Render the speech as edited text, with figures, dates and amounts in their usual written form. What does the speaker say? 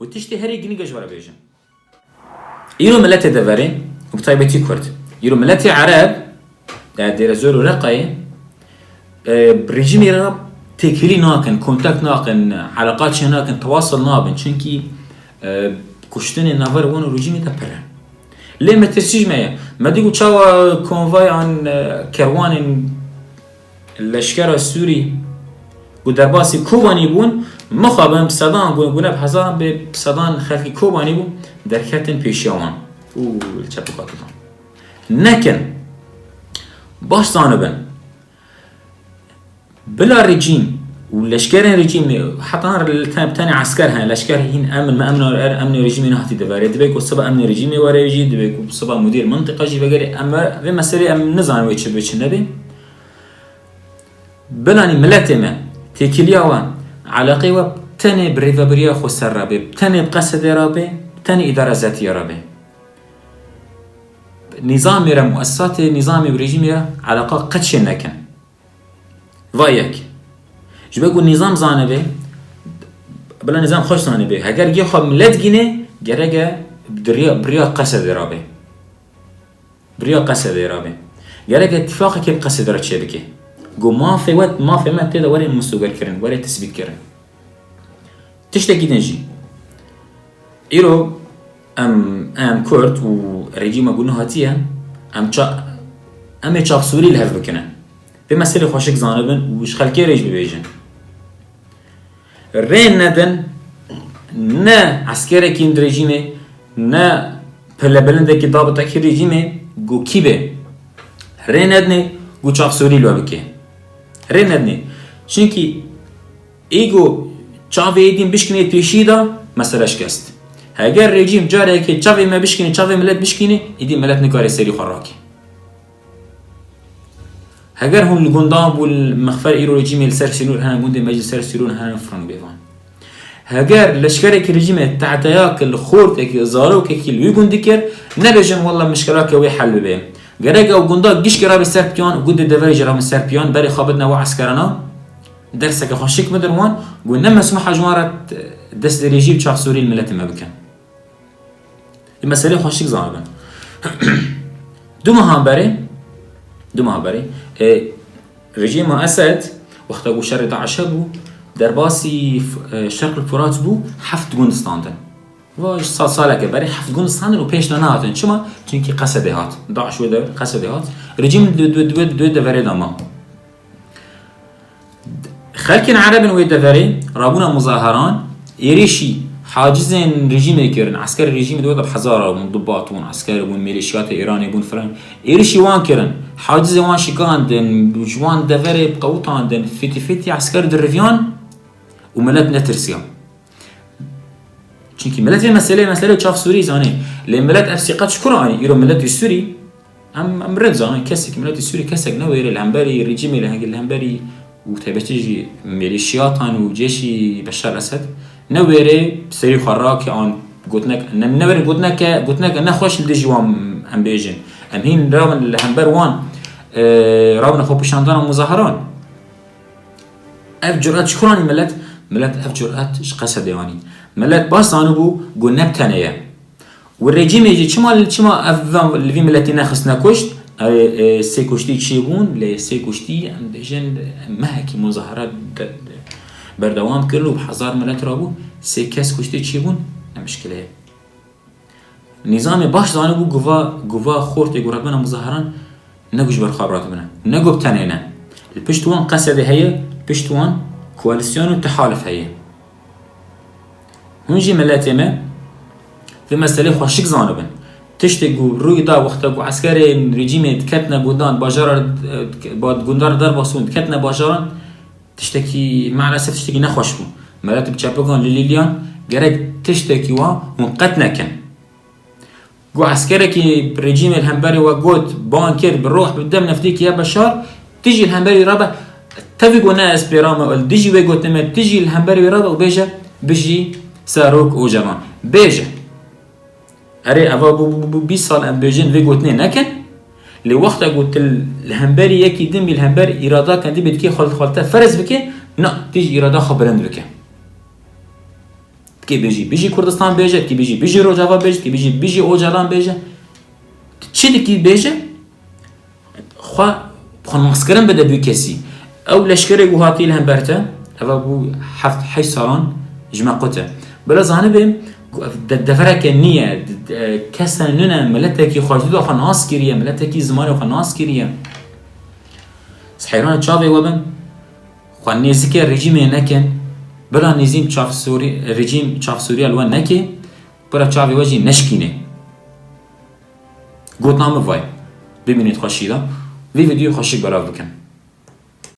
تشتي هري جني جوار بيجن يرو ملتي دفري وبطيبتي كرد يرو ملتي عرب دير زور رقي بريجيمي راب تكلي ناكن كونتاكت ناكن علاقات ناكن تواصل نابن چونكي كشتن نافر وان ريجيمي تبره ليه ما تسيج معي ما ديقو تشاوا كونفاي عن كروان الاشكار السوري ودرباسي كوباني بون مخابن بصدان قلنا بحزان بصدان خلقي كوباني بون دركتن بيشيوان والشبكاتهم لكن باش صانبن بلا رجيم والاشكار رجيم حتى تاني عسكر هاي الاشكار هين امن ما امن رجيمي نهتي دباري دبيكو سبا امن رجيمي ورا يجي دبيكو سبا مدير منطقه جي بغير اما في مساله امن نظام ويتش بيتشنبي بلاني ملاتما تيكلياوان علاقه وبتاني بريفابريا خو سرابي بتاني بقصد رابي بتاني اداره ذاتيه رابي نظام را مؤسسات نظام بريجيمي علاقه قدش نكن وایک جبه نظام زانبه بلا نظام خوش زانبه اگر گی خو ملت گینه گرگه بریا قصد رابه بریا قصد رابه گرگه اتفاقی که قصد را چه بکی گو ما في وقت ما في ما تدا ولا مستوجر كرن ولا تثبيت كرن تشتكي نجي إيرو أم كورد ورجيم أقولنا هاتيا أم تشاف سوري الهف بكنا في مسألة خوشك زانبن وش خلكي ريج ببيجن رين ندن نا عسكري كين رجيمه نا بلبلنده كي ضابطه كي رجيمه جو كيبه رين ندني جو تشاف سوري لو بكي رين ندني چونكي ايگو چاوه ایدین بشکنه پیشیدا مسئله شکست اگر رژیم جاره که چاوه ما بشکنه چاوه ملت بشکنه ایدین ملت نکاره سری خراکی اگر هم الگندان والمخفر ایرو رژیم السر سیرون هنه گنده مجلس سر سیرون هنه فرن بیوان اگر لشکره که رژیم تعتیاک الخورت که زارو که کلوی گنده کر نبیجن والله مشکلات که وی حل ببیم گرگ او گنده گیش کرا به سر پیان گنده دوری جرام سر پیان بری خوابدنا و عسکرنا درسك خشيك مدروان قلنا مسموح جوارة دست ريجيب شاف سوري الملت ما بكن المسألة خشيك زعما دو مهابري رجيم أسد وقت أقول شر داعش بو درباسي شرق الفرات بو حفت جندستاندن واش سالك بري حفت جندستاندن وبيش نهاتن شما چونكي قصد هات داعش وده قصد هات رجيم دو دفري دما خلكن عربن ويدفري رابونا مظاهران يريشي حاجزين رجيم كيرن عسكر الرجيم دوت بحزارة ومضباطون عسكر ومن ميليشيات ايراني بون فرن يريشي وان كيرن حاجز وان شيكان دن جوان دفري بقوطان دن فيتي عسكر درفيان وملت نترسيا چونكي ملت مسألة شاف سوري زاني لان ملت افسيقات شكراني يرو ملت السوري ام رد زاني كسك ملت السوري كسك نوير الهمبري الرجيم الهمبري وتبتيجي ميليشياتان وجيشي بشار الأسد نويري سري خراك عن قلتناك نويري قلتناك أنا خوش لديجي وام أم بيجن أم هين رابن الهمبر وان رابن أخو بشاندان ومظاهران أف جرأت شكراني ملت أف جرأت قصد يعني ملت باس عنو قلنا بتانية والرجيم يجي شما أف اللي في ملتي ناخسنا كشت سه کشتی چی بون لی سه کشتی ام بیشن مهکی مظاهرات بردوام کرد و بحزار ملت را بود سه کس کشتی چی بون نمشکله نظام باش زانه بود گوا خورت گورد من مظاهران نگوش بر خبرات بنا نگو بتنینه الپشتوان قصد هیه پشتوان کواليسيون و تحالف هیه هنجي ملت ما في مسألة خوشك زانه بن تشتگو روی دا وقتا عسکر رژیم کتنا بودن باجار باد گندار در باسون کتنا باجاران تشتکی معلسف تشتکی نخوش بو ملت بچپگان لیلیان گرگ تشتکی وا منقطع نکن گو عسکر کی رژیم الهمبری و گوت بان کرد بروح بدم نفتی که بشار تيجي الهمبری رابع تفقو ناس برامه ول تيجي وگوت نم تيجي الهمبری رابع و بيجي ساروك او جمان بيجه أري أبا بو 20 سال أم بيجين في قوتني نكن لوقت قلت الهمبري يكي دم الهمبري إرادة كان دي بدكي خالته فرز بكي نا تيجي إرادة خبرند بكي کی بیجی کردستان بیجه، کی بیجی روجاوا بیجه، کی بیجی اوجلان بیجه. چی دکی بیجه؟ خوا بخون مسکرم بده بی کسی. او لشکری گوهاتی لهم برته، اول بو 7-8 سالان جمع قطع. بلا زانه بیم دفره که نیه کسان نونه ملته کی خواجد و خناس کریه، ملته کی زمان و خناس کریه. حیران چاوی وبم خوان نزدیک رژیم نکن بلا نظام چاف سوری رژیم چاف سوری الوان نکی برا چاوی وجی نشکینه گوت نام وای ببینید خوشیدا وی ویدیو خوشی براو بکن